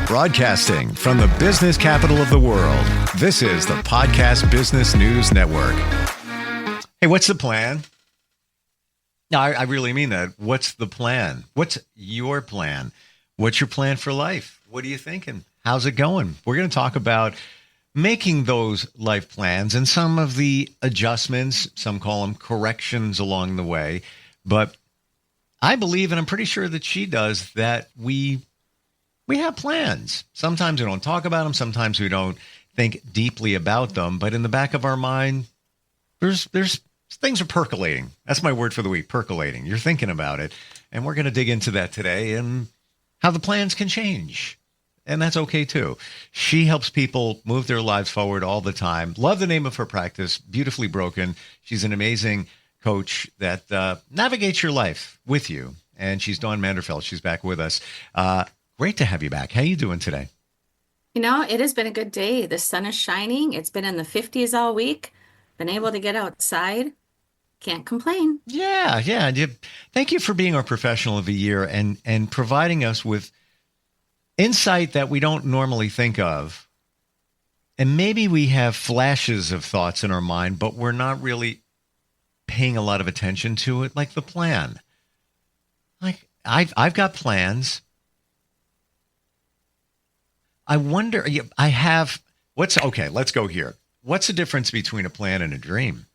Broadcasting from the business capital of the world, this is the Podcast Business News Network. Hey, what's the plan? No, I really mean that. What's the plan? What's your plan? What's your plan for life? What are you thinking? How's it going? We're going to talk about making those life plans and some of the adjustments, some call them corrections along the way. But I believe, and I'm pretty sure that she does, that we have plans. Sometimes we don't talk about them. Sometimes we don't think deeply about them. But in the back of our mind, there's things are percolating. That's my word for the week, percolating. You're thinking about it. And we're going to dig into that today and how the plans can change. And that's okay, too. She helps people move their lives forward all the time. Love the name of her practice, Beautifully Broken. She's an amazing coach that navigates your life with you. And she's Dawn Manderfeld. She's back with us. Great to have you back. How are you doing today? You know, it has been a good day. The sun is shining. It's been in the 50s all week. Been able to get outside. Can't complain. Yeah. Thank you for being our professional of the year and providing us with insight that we don't normally think of. And maybe we have flashes of thoughts in our mind, but we're not really paying a lot of attention to it, like the plan. Like I've got plans. I wonder, okay, let's go here. What's the difference between a plan and a dream?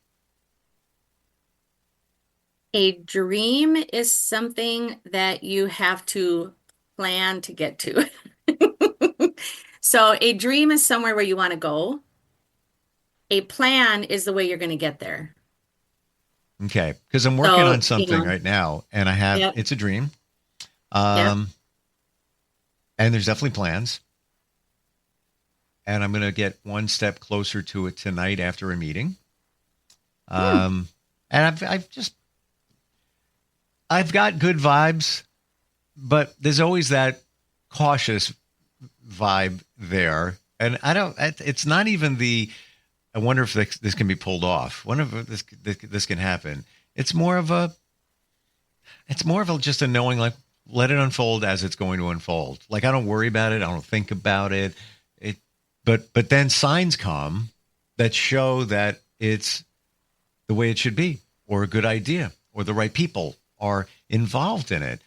A dream is something that you have to plan to get to. So a dream is somewhere where you want to go. A plan is the way you're going to get there. Okay, because I'm working on something right now, and it's a dream. And there's definitely plans. And I'm going to get one step closer to it tonight after a meeting. And I've got good vibes, but there's always that cautious vibe there. And it's not even I wonder if this can be pulled off. I wonder if this can happen. It's more of just a knowing, like, let it unfold as it's going to unfold. Like, I don't worry about it. I don't think about it. But then signs come that show that it's the way it should be, or a good idea, or the right people are involved in it.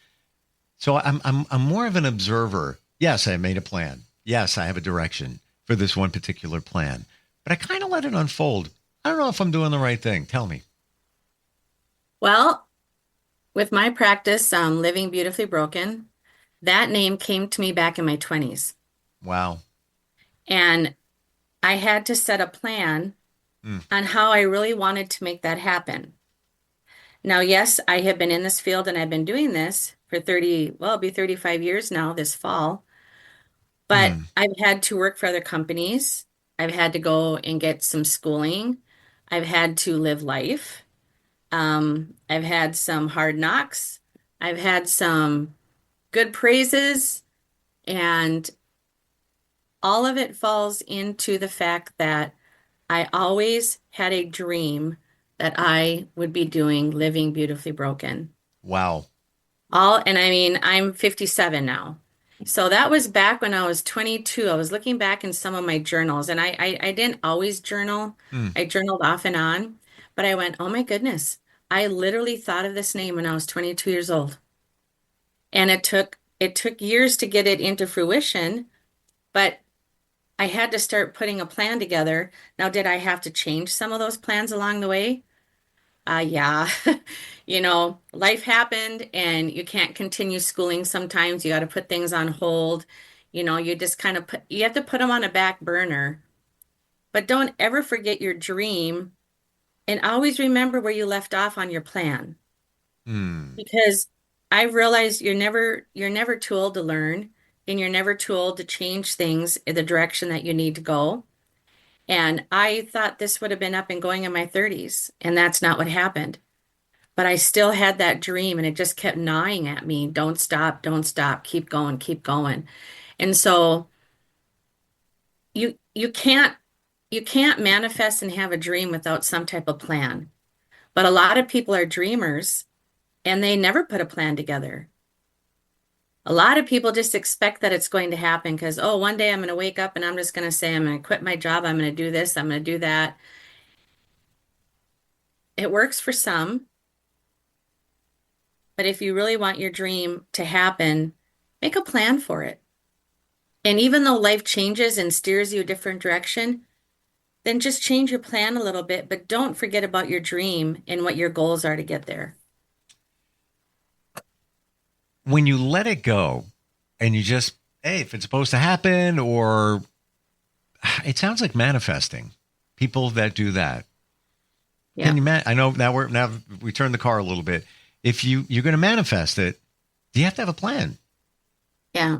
So I'm more of an observer. Yes, I made a plan. Yes, I have a direction for this one particular plan, but I kind of let it unfold. I don't know if I'm doing the right thing. Tell me. Well, with my practice, Living Beautifully Broken, that name came to me back in my 20s. Wow. And I had to set a plan on how I really wanted to make that happen. Now, yes, I have been in this field and I've been doing this for it'll be 35 years now this fall. But I've had to work for other companies. I've had to go and get some schooling. I've had to live life. I've had some hard knocks. I've had some good praises, and all of it falls into the fact that I always had a dream that I would be doing Living Beautifully Broken. Wow. And I mean, I'm 57 now. So that was back when I was 22. I was looking back in some of my journals, and I didn't always journal. I journaled off and on, but I went, oh my goodness, I literally thought of this name when I was 22 years old. And it took years to get it into fruition, but I had to start putting a plan together. Now, did I have to change some of those plans along the way? Yeah. Life happened and you can't continue schooling sometimes. You got to put things on hold. You just you have to put them on a back burner. But don't ever forget your dream, and always remember where you left off on your plan. Because I realized you're never too old to learn. And you're never too old to change things in the direction that you need to go. And I thought this would have been up and going in my 30s, and that's not what happened. But I still had that dream, and it just kept gnawing at me. Don't stop, keep going, keep going. And so you can't manifest and have a dream without some type of plan. But a lot of people are dreamers, and they never put a plan together. A lot of people just expect that it's going to happen because, oh, one day I'm going to wake up and I'm just going to say, I'm going to quit my job. I'm going to do this. I'm going to do that. It works for some, but if you really want your dream to happen, make a plan for it. And even though life changes and steers you a different direction, then just change your plan a little bit, but don't forget about your dream and what your goals are to get there. When you let it go and you just, hey, if it's supposed to happen, or it sounds like manifesting, people that do that. Yeah. I know now we turn the car a little bit. If you're going to manifest it, do you have to have a plan? Yeah.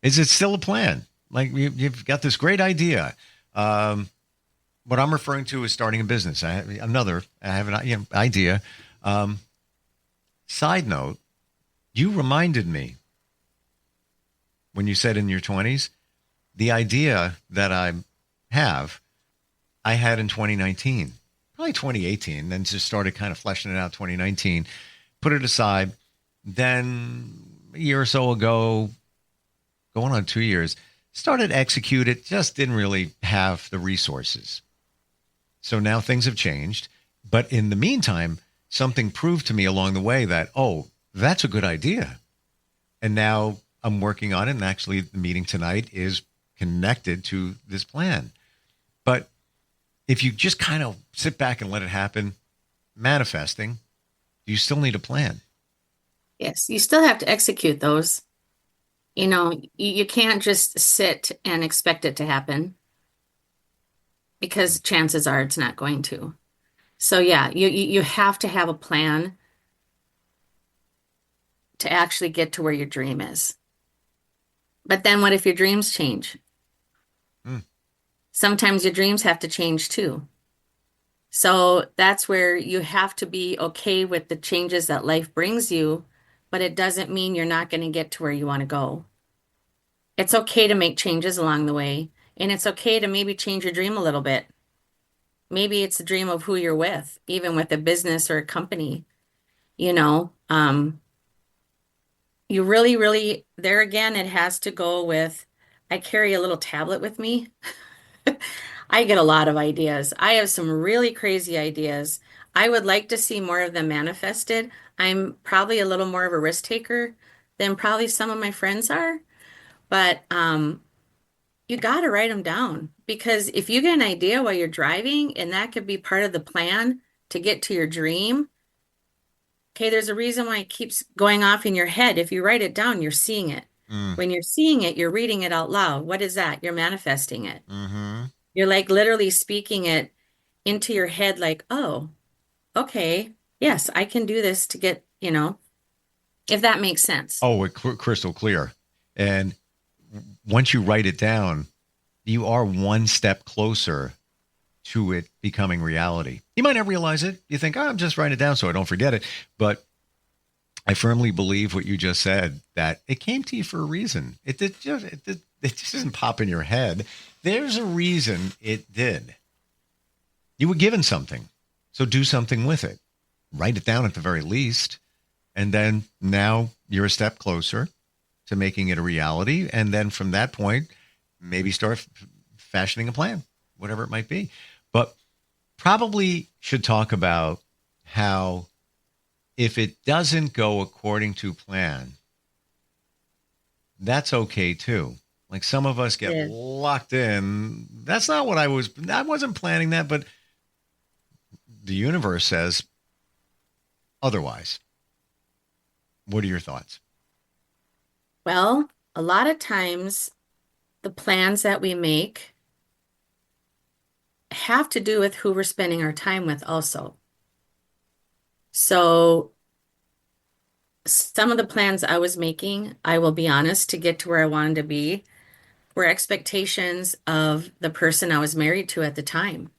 Is it still a plan? Like you've got this great idea. What I'm referring to is starting a business. I have an idea. Side note, you reminded me when you said in your 20s, the idea that I had in 2019, probably 2018, then just started kind of fleshing it out 2019, put it aside. Then a year or so ago, going on 2 years, started to execute it, just didn't really have the resources. So now things have changed. But in the meantime, something proved to me along the way that, oh, that's a good idea. And now I'm working on it. And actually the meeting tonight is connected to this plan. But if you just kind of sit back and let it happen, manifesting, you still need a plan. Yes. You still have to execute those. You can't just sit and expect it to happen because chances are it's not going to. So yeah, you have to have a plan to actually get to where your dream is. But then what if your dreams change? Sometimes your dreams have to change too. So that's where you have to be okay with the changes that life brings you, but it doesn't mean you're not going to get to where you want to go. It's okay to make changes along the way, and it's okay to maybe change your dream a little bit. Maybe it's a dream of who you're with, even with a business or a company, you know. You really, really, there again, it has to go with, I carry a little tablet with me. I get a lot of ideas. I have some really crazy ideas. I would like to see more of them manifested. I'm probably a little more of a risk taker than probably some of my friends are, but you got to write them down because if you get an idea while you're driving and that could be part of the plan to get to your dream, okay, there's a reason why it keeps going off in your head. If you write it down, you're seeing it. When you're seeing it, you're reading it out loud. What is that? You're manifesting it. Mm-hmm. You're like literally speaking it into your head, like, oh, okay, yes, I can do this to get, if that makes sense. Oh, crystal clear. And once you write it down, you are one step closer to it becoming reality. You might not realize it. You think, oh, I'm just writing it down so I don't forget it. But I firmly believe what you just said, that it came to you for a reason. It just doesn't pop in your head. There's a reason it did. You were given something, so do something with it. Write it down at the very least. And then now you're a step closer to making it a reality. And then from that point, maybe start fashioning a plan, whatever it might be. But probably should talk about how if it doesn't go according to plan, that's okay too. Like some of us get locked in. That's not what I wasn't planning that, but the universe says otherwise. What are your thoughts? Well, a lot of times the plans that we make have to do with who we're spending our time with also. So some of the plans I was making, I will be honest, to get to where I wanted to be, were expectations of the person I was married to at the time.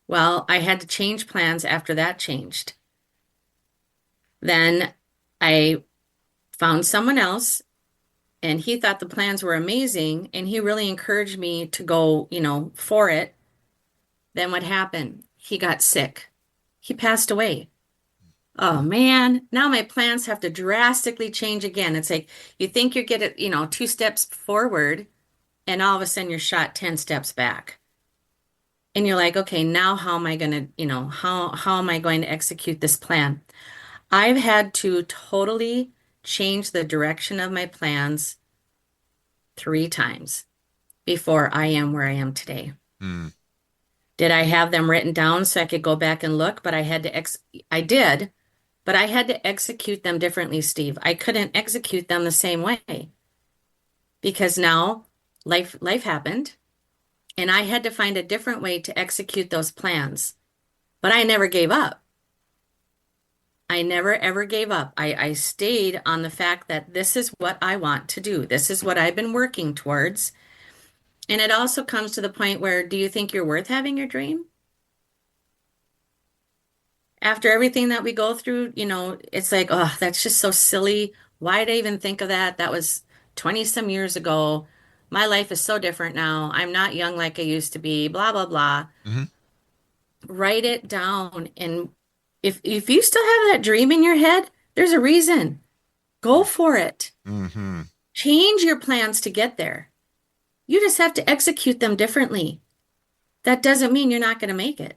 Well, I had to change plans after that changed. Then I found someone else and he thought the plans were amazing and he really encouraged me to go, for it. Then what happened? He got sick. He passed away. oh man, now my plans have to drastically change again. It's like you think you're getting, 2 steps forward, and all of a sudden you're shot 10 steps back. And you're like, okay, now how am I going to, how am I going to execute this plan? I've had to totally change the direction of my plans 3 times before I am where I am today. Mm. Did I have them written down so I could go back and look? But I had to I did, but I had to execute them differently, Steve. I couldn't execute them the same way because now life happened and I had to find a different way to execute those plans. But I never gave up. I never ever gave up. I stayed on the fact that this is what I want to do. This is what I've been working towards. And it also comes to the point where, do you think you're worth having your dream? After everything that we go through, it's like, oh, that's just so silly. Why did I even think of that? That was 20 some years ago. My life is so different now. I'm not young like I used to be, blah, blah, blah. Mm-hmm. Write it down. And if you still have that dream in your head, there's a reason. Go for it. Mm-hmm. Change your plans to get there. You just have to execute them differently. That doesn't mean you're not going to make it.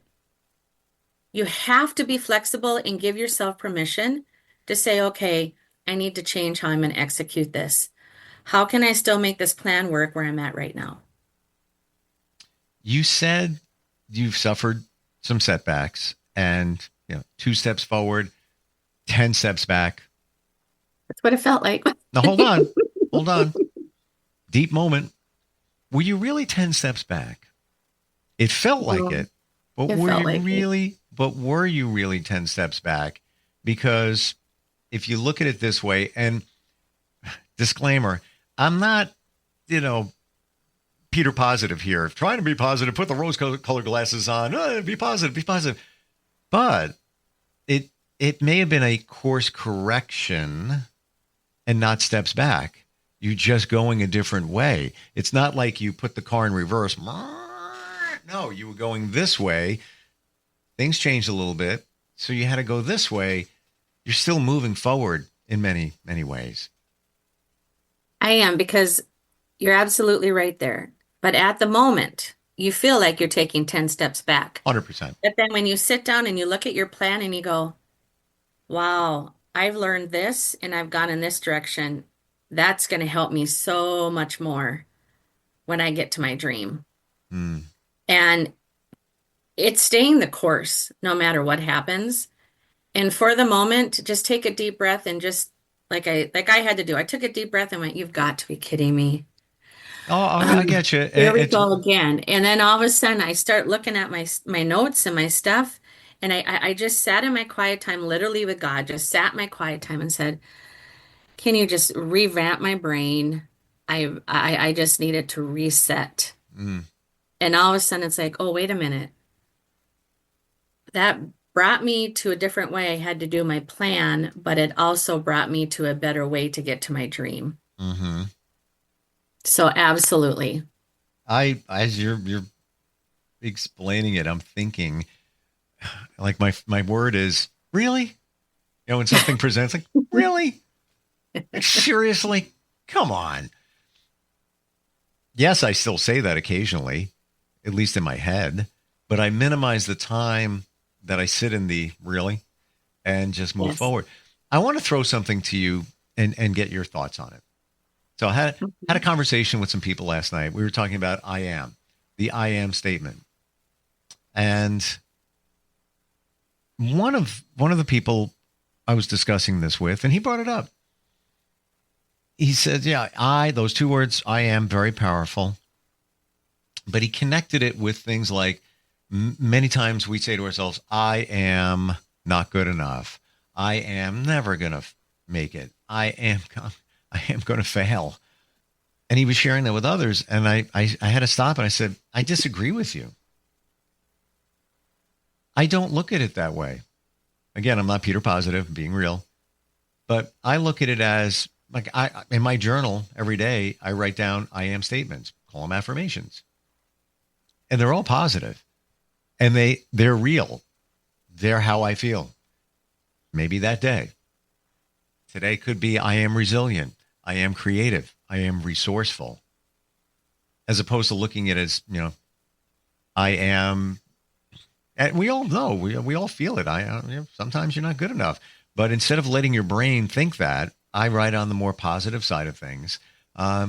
You have to be flexible and give yourself permission to say, okay, I need to change how I'm going to execute this. How can I still make this plan work where I'm at right now? You said you've suffered some setbacks and 2 steps forward, 10 steps back. That's what it felt like. Now, hold on. Deep moment. Were you really 10 steps back? It felt like it, but were you really 10 steps back? Because if you look at it this way, and disclaimer, I'm not, Peter Positive here. Trying to be positive, put the rose-colored glasses on, be positive. But it may have been a course correction and not steps back. You're just going a different way. It's not like you put the car in reverse. No, you were going this way. Things changed a little bit. So you had to go this way. You're still moving forward in many, many ways. I am, because you're absolutely right there. But at the moment, you feel like you're taking 10 steps back. 100%. But then when you sit down and you look at your plan and you go, wow, I've learned this and I've gone in this direction. That's going to help me so much more when I get to my dream. Mm. And it's staying the course no matter what happens. And for the moment, just take a deep breath and just like I had to do. I took a deep breath and went, you've got to be kidding me. Oh, I get you. Here we go again. And then all of a sudden I start looking at my notes and my stuff. And I just sat in my quiet time, literally with God, just sat in my quiet time and said, can you just revamp my brain? I just needed to reset. Mm. And all of a sudden it's like, oh, wait a minute. That brought me to a different way. I had to do my plan, but it also brought me to a better way to get to my dream. Mm-hmm. So absolutely. As you're explaining it, I'm thinking, like my word is, really? When something presents, like, really? Like, seriously? Come on. Yes, I still say that occasionally, at least in my head, but I minimize the time that I sit in the really and just move forward. I want to throw something to you and get your thoughts on it. So I had a conversation with some people last night. We were talking about the I am statement. And one of the people I was discussing this with, and he brought it up. He said, yeah, those 2 words, I am, very powerful. But he connected it with things like many times we say to ourselves, I am not good enough. I am never going to make it. I am going to fail. And he was sharing that with others. And I had to stop and I said, I disagree with you. I don't look at it that way. Again, I'm not Peter Positive, being real. But I look at it as, like, in my journal every day, I write down I am statements, call them affirmations. And they're all positive. And they're real. They're how I feel. maybe that day. Today could be I am resilient. I am creative. I am resourceful. As opposed to looking at it as, I am, and we all know, we all feel it. Sometimes you're not good enough. But instead of letting your brain think that, I write on the more positive side of things. I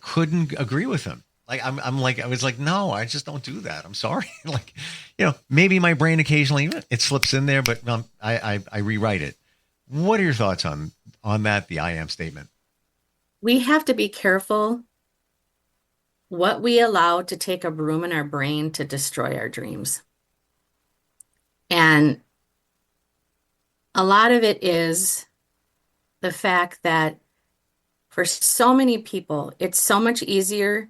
couldn't agree with him. Like, I was like, no, I just don't do that. I'm sorry. Like, maybe my brain occasionally, it slips in there, but I rewrite it. What are your thoughts on that, the I am statement? We have to be careful what we allow to take up room in our brain to destroy our dreams. And a lot of it is the fact that for so many people, it's so much easier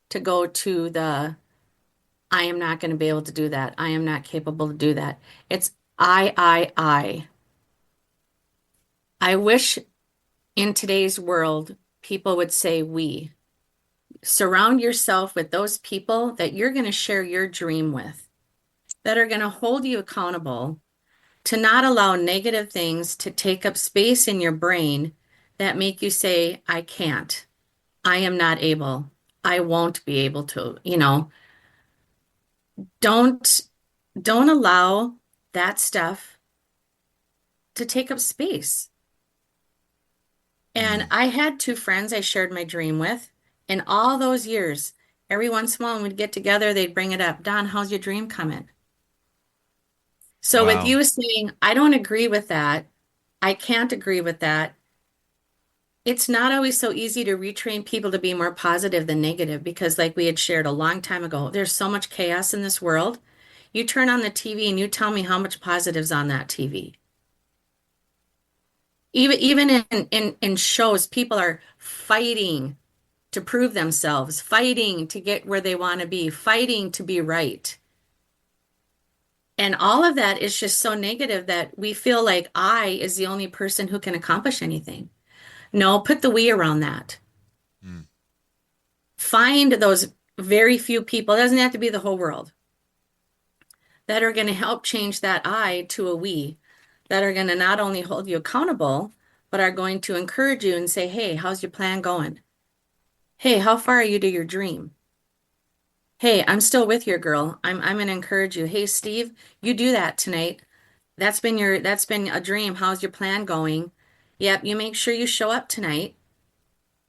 to go to the, I am not going to be able to do that. I am not capable to do that. It's I. I wish in today's world, people would say we. Surround yourself with those people that you're going to share your dream with, that are going to hold you accountable, to not allow negative things to take up space in your brain that make you say, I can't, I am not able, I won't be able to, don't allow that stuff to take up space. And I had two friends I shared my dream with. In all those years, every once in a while, when we'd get together, they'd bring it up. Don, how's your dream coming? So with Wow. you saying, I don't agree with that, I can't agree with that, it's not always so easy to retrain people to be more positive than negative, because like we had shared a long time ago, there's so much chaos in this world. You turn on the TV and you tell me how much positive's on that TV. Even in shows, people are fighting to prove themselves, fighting to get where they want to be, fighting to be right. And all of that is just so negative that we feel like I is the only person who can accomplish anything. No, put the we around that. Find those very few people, it doesn't have to be the whole world, that are going to help change that I to a we, that are going to not only hold you accountable, but are going to encourage you and say, hey, how's your plan going? Hey, how far are you to your dream? Hey, I'm still with you, girl. I'm going to encourage you. Hey, Steve, you do that tonight. That's been a dream. How's your plan going? Yep, you make sure you show up tonight.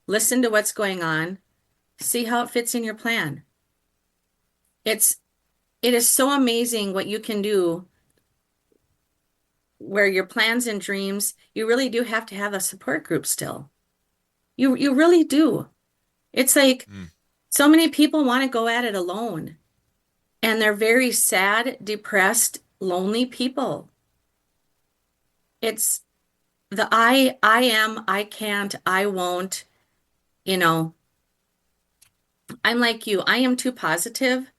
Listen to what's going on. See how it fits in your plan. It is so amazing what you can do where your plans and dreams, you really do have to have a support group still. You really do. It's like so many people want to go at it alone, and they're very sad, depressed, lonely people. It's the I am, I can't, I won't, I'm like you. I am too positive.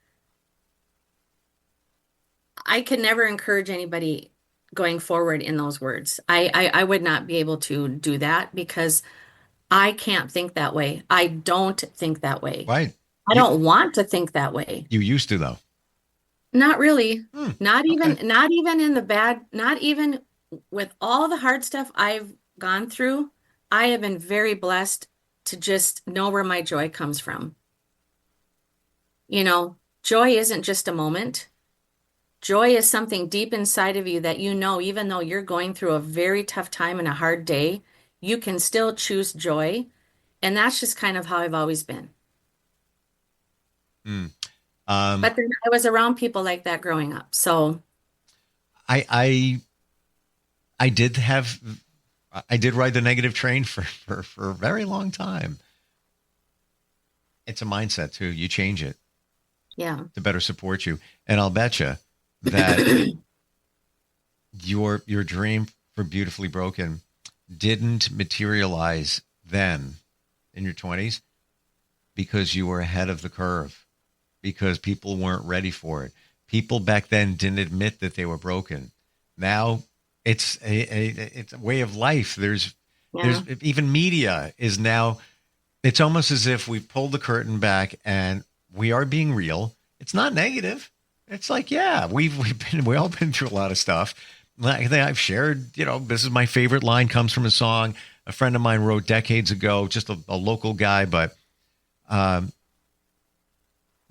I could never encourage anybody going forward in those words. I would not be able to do that because I can't think that way. I don't think that way. Right. I don't want to think that way. You used to, though. Not really. Not even in the bad, not even with all the hard stuff I've gone through. I have been very blessed to just know where my joy comes from. Joy isn't just a moment. Joy is something deep inside of you that even though you're going through a very tough time and a hard day, you can still choose joy. And that's just kind of how I've always been. But then I was around people like that growing up. So I did ride the negative train for a very long time. It's a mindset too. You change it. Yeah. To better support you. And I'll bet you that your dream for Beautifully Broken didn't materialize then in your 20s because you were ahead of the curve, because people weren't ready for it. People back then didn't admit that they were broken. Now it's a way of life. There's even media is now, it's almost as if we pulled the curtain back and we are being real. It's not negative. It's like, yeah, we all been through a lot of stuff. I think I've shared, this is my favorite line, comes from a song a friend of mine wrote decades ago, just a local guy, but the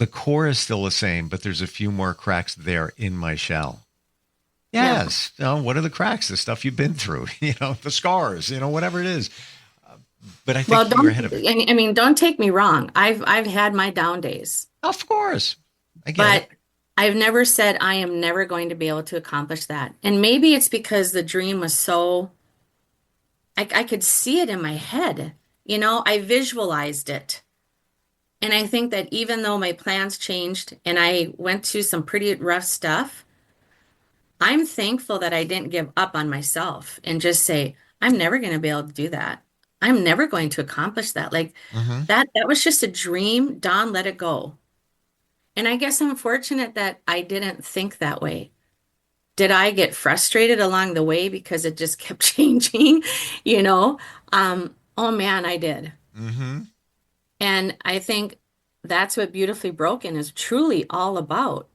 core is still the same, but there's a few more cracks there in my shell. Yes. What are the cracks? The stuff you've been through, the scars, whatever it is. But I think you're ahead of it. I mean, don't take me wrong. I've had my down days. Of course. I get But it. I've never said I am never going to be able to accomplish that. And maybe it's because the dream was so, I could see it in my head. I visualized it. And I think that even though my plans changed and I went through some pretty rough stuff, I'm thankful that I didn't give up on myself and just say, I'm never going to be able to do that. I'm never going to accomplish that. Like Mm-hmm. that was just a dream. Don, let it go. And I guess I'm fortunate that I didn't think that way. Did I get frustrated along the way because it just kept changing? You know? Oh man, I did. Mm-hmm. And I think that's what Beautifully Broken is truly all about,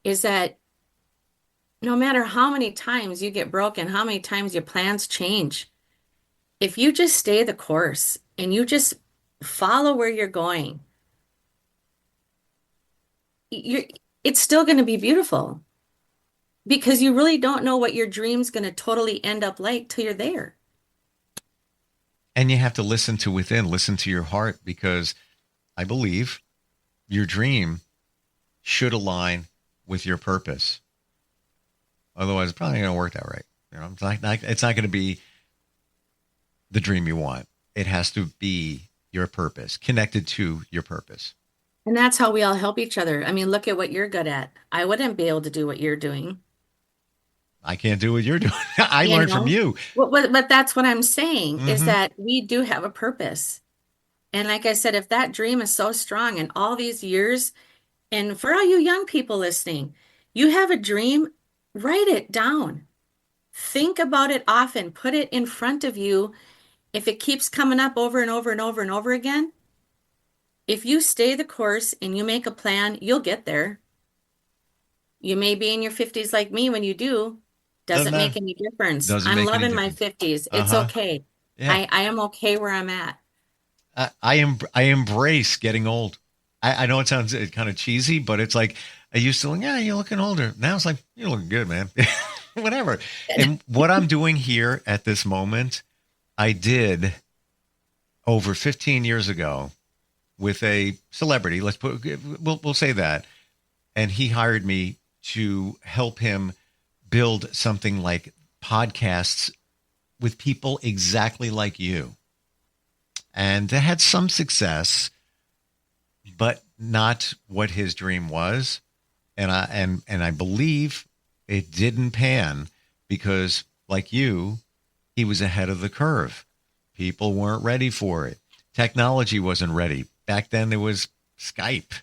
is that no matter how many times you get broken, how many times your plans change, if you just stay the course and you just follow where you're going, you're, it's still going to be beautiful because you really don't know what your dream's going to totally end up like till you're there. And you have to listen to within, listen to your heart, because I believe your dream should align with your purpose. Otherwise, it's probably going to work out right. It's not going to be the dream you want. It has to be your purpose, connected to your purpose. And that's how we all help each other. I mean, look at what you're good at. I wouldn't be able to do what you're doing. I can't do what you're doing. I You learned from know? you. But that's what I'm saying is Mm-hmm. that we do have a purpose. And like I said, if that dream is so strong in all these years, and for all you young people listening, you have a dream, write it down. Think about it often. Put it in front of you. If it keeps coming up over and over and over and over again, if you stay the course and you make a plan, you'll get there. You may be in your 50s like me when you do. Doesn't Doesn't matter. make any difference. Doesn't I'm make any loving my difference. 50s. It's Uh-huh. okay. Yeah. I am okay where I'm at. I embrace getting old. I know it sounds kind of cheesy, but it's like I used to, yeah, you're looking older. Now it's like, you're looking good, man. Whatever. And what I'm doing here at this moment, I did over 15 years ago with a celebrity. We'll say that. And he hired me to help him build something like podcasts with people exactly like you. And it had some success, but not what his dream was. And I believe it didn't pan because, like you, he was ahead of the curve. People weren't ready for it. Technology wasn't ready. Back then there was Skype.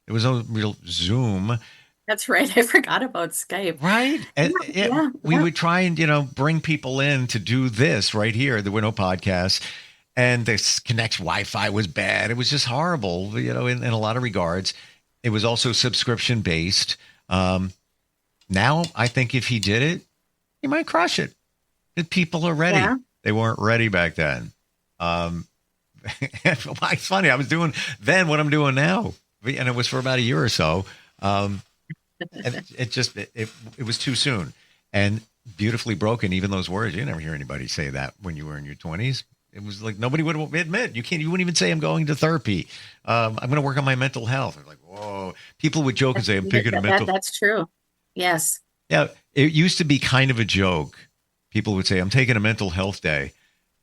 There was no real Zoom. That's right. I forgot about Skype. Right. And we Yeah. would try and, bring people in to do this right here. There were no podcasts. And this Wi-Fi was bad. It was just horrible, in a lot of regards. It was also subscription based. Now, I think if he did it, he might crush it. The people are ready. Yeah. They weren't ready back then. It's funny. I was doing then what I'm doing now. And it was for about a year or so. And it was too soon. And Beautifully Broken, even those words, you never hear anybody say that when you were in your 20s. It was like nobody would admit. You wouldn't even say I'm going to therapy. I'm going to work on my mental health. I'm like, whoa. People would joke and say I'm taking a mental. That's true. Yes. Yeah. It used to be kind of a joke. People would say I'm taking a mental health day.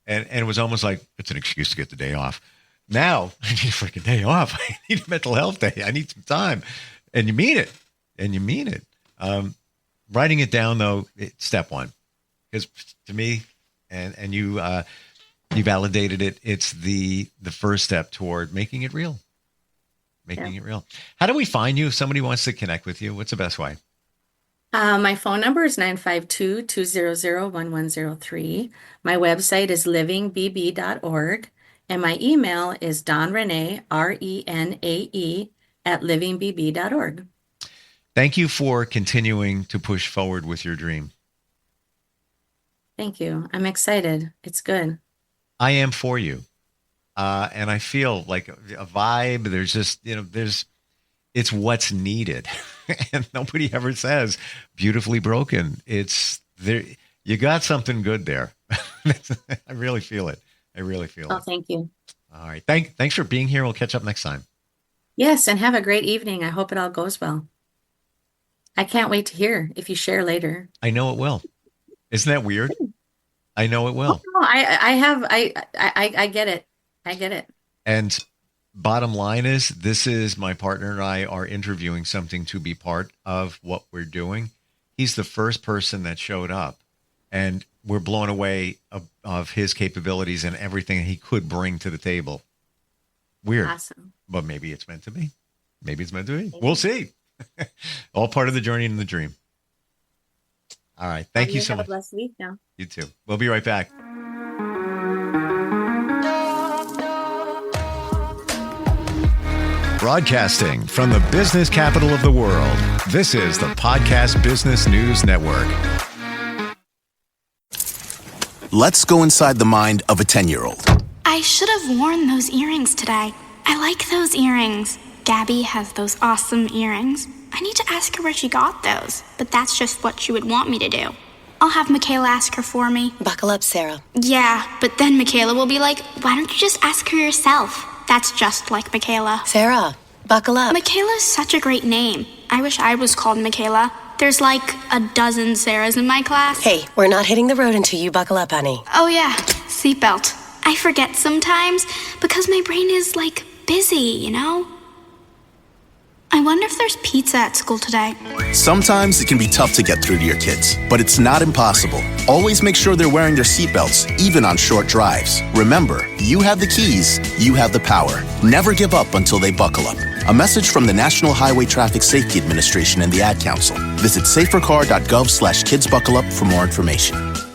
And it was almost like it's an excuse to get the day off. Now I need a freaking day off. I need a mental health day. I need some time. And you mean it. Writing it down though, it's step one. Because to me, and you you validated it. It's the first step toward making it real. Making it real. How do we find you if somebody wants to connect with you? What's the best way? My phone number is 952-200-1103. My website is livingbb.org. And my email is donrenee, RENAE, @livingbb.org. Thank you for continuing to push forward with your dream. Thank you. I'm excited. It's good. I am for you. And I feel like a vibe. There's just, it's what's needed. And nobody ever says beautifully broken. It's there. You got something good there. I really feel it. Oh, thank you. All right. Thanks for being here. We'll catch up next time. Yes, and have a great evening. I hope it all goes well. I can't wait to hear if you share later. I know it will. Isn't that weird? I know it will. Oh, I get it. I get it. And bottom line is, this is my partner and I are interviewing something to be part of what we're doing. He's the first person that showed up, and we're blown away of his capabilities and everything he could bring to the table. Weird. Awesome. But maybe it's meant to be. Maybe it's meant to be. We'll see. All part of the journey and the dream. All right. Thank you so much. Have a blessed week now. You too. We'll be right back. Broadcasting from the business capital of the world, this is the Podcast Business News Network. Let's go inside the mind of a 10-year-old. I should have worn those earrings today. I like those earrings. Gabby has those awesome earrings. I need to ask her where she got those, but that's just what she would want me to do. I'll have Michaela ask her for me. Buckle up, Sarah. Yeah, but then Michaela will be like, why don't you just ask her yourself? That's just like Michaela. Sarah, buckle up. Michaela's such a great name. I wish I was called Michaela. There's like a dozen Sarahs in my class. Hey, we're not hitting the road until you buckle up, honey. Oh yeah, seatbelt. I forget sometimes because my brain is like busy, you know? I wonder if there's pizza at school today. Sometimes it can be tough to get through to your kids, but it's not impossible. Always make sure they're wearing their seatbelts, even on short drives. Remember, you have the keys, you have the power. Never give up until they buckle up. A message from the National Highway Traffic Safety Administration and the Ad Council. Visit safercar.gov/kidsbuckleup for more information.